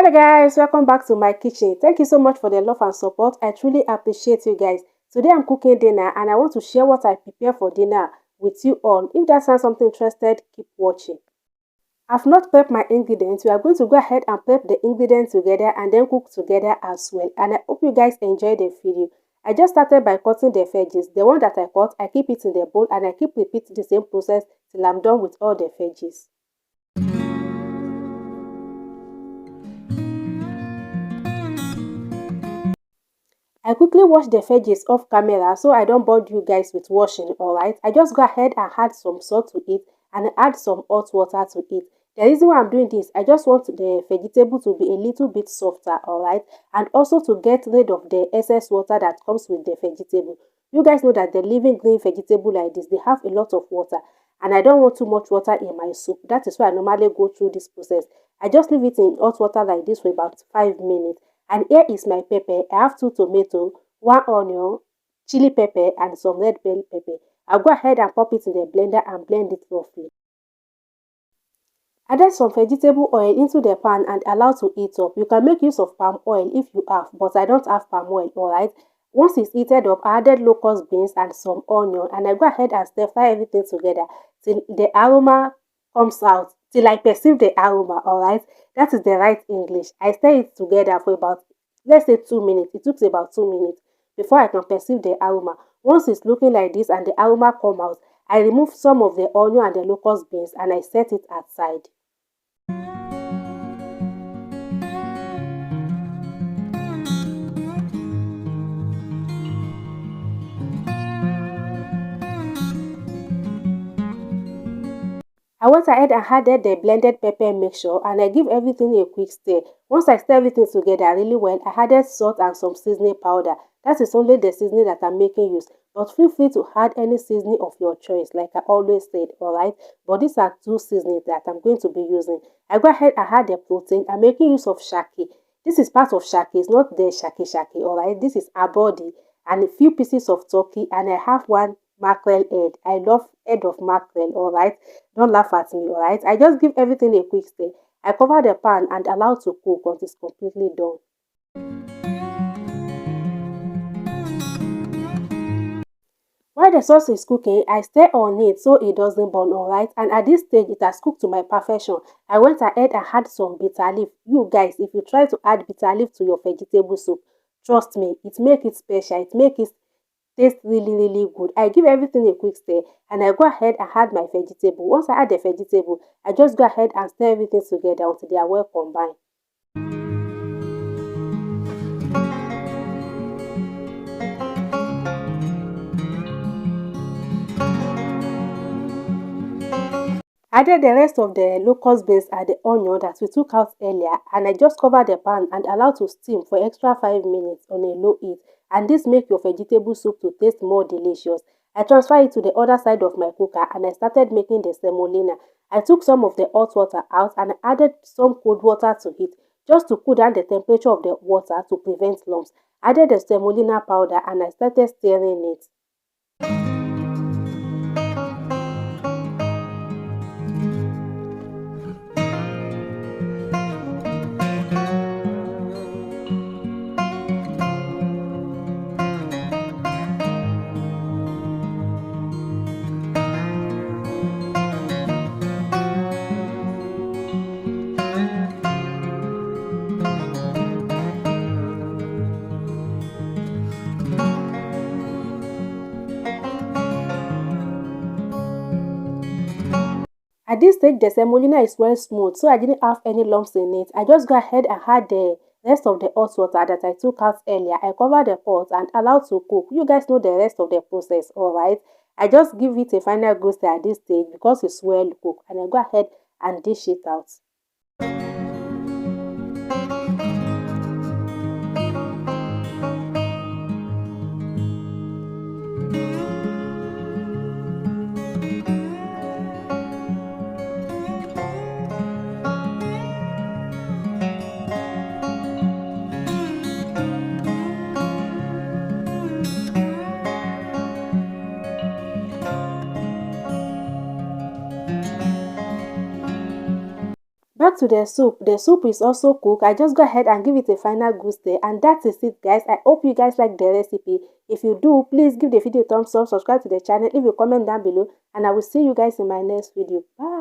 Hello guys, welcome back to my kitchen. Thank you so much for the love and support. I truly appreciate you guys. Today I'm cooking dinner and I want to share what I prepare for dinner with you all. If that sounds something interested, keep watching. I've not prepped my ingredients. We are going to go ahead and prep the ingredients together and then cook together as well. And I hope you guys enjoy the video. I just started by cutting the veggies. The one that I cut, I keep it in the bowl and I keep repeating the same process till I'm done with all the veggies. I quickly wash the veggies off camera so I don't bother you guys with washing, alright? I just go ahead and add some salt to it and add some hot water to it. The reason why I'm doing this, I just want the vegetable to be a little bit softer, alright? And also to get rid of the excess water that comes with the vegetable. You guys know that the living green vegetable like this, they have a lot of water. And I don't want too much water in my soup. That is why I normally go through this process. I just leave it in hot water like this for about 5 minutes. And here is my pepper. I have 2 tomatoes, 1 onion, chili pepper, and some red bell pepper. I'll go ahead and pop it in the blender and blend it roughly. Add some vegetable oil into the pan and allow to heat up. You can make use of palm oil if you have, but I don't have palm oil, alright? Once it's heated up, I added locust beans and some onion, and I go ahead and stir fry everything together till the aroma comes out, till I perceive the aroma, alright? That is the right English. I stir it together for about, let's say 2 minutes. It took about 2 minutes before I can perceive the aroma. Once it's looking like this and the aroma come out, I remove some of the onion and the locust beans and I set it aside. I went ahead and added the blended pepper mixture and I give everything a quick stir. Once I stir everything together really well, I added salt and some seasoning powder. That is only the seasoning that I'm making use. But feel free to add any seasoning of your choice, like I always said, alright? But these are 2 seasonings that I'm going to be using. I go ahead and add the protein. I'm making use of shaki. This is part of shaki, it's not the shaki, alright? This is a body and a few pieces of turkey and I have 1 mackerel head. I love head of mackerel, alright? Don't laugh at me, alright? I just give everything a quick stir. I cover the pan and allow to cook until it's completely done. While the sauce is cooking, I stir on it so it doesn't burn, alright? And at this stage, it has cooked to my perfection. I went ahead and had some bitter leaf. You guys, if you try to add bitter leaf to your vegetable soup, trust me, it makes it special. It makes it taste really good. I give everything a quick stir and I go ahead and add my vegetable. Once I add the vegetable, I just go ahead and stir everything together until they are well combined. Added the rest of the locust beans and the onion that we took out earlier and I just cover the pan and allow to steam for extra 5 minutes on a low heat, and this makes your vegetable soup to taste more delicious. I transfer it to the other side of my cooker and I started making the semolina. I took some of the hot water out and added some cold water to it just to cool down the temperature of the water to prevent lumps. Added the semolina powder and I started stirring it. At this stage, the semolina is well smooth, so I didn't have any lumps in it. I just go ahead and add the rest of the hot water that I took out earlier. I cover the pot and allow to cook. You guys know the rest of the process, alright? I just give it a final good stir at this stage because it's well cooked, and I go ahead and dish it out. Back to the soup. The soup is also cooked. I just go ahead and give it a final good stir, and that is it, guys. I hope you guys like the recipe. If you do, please give the video a thumbs up, subscribe to the channel, leave a comment down below, and I will see you guys in my next video. Bye.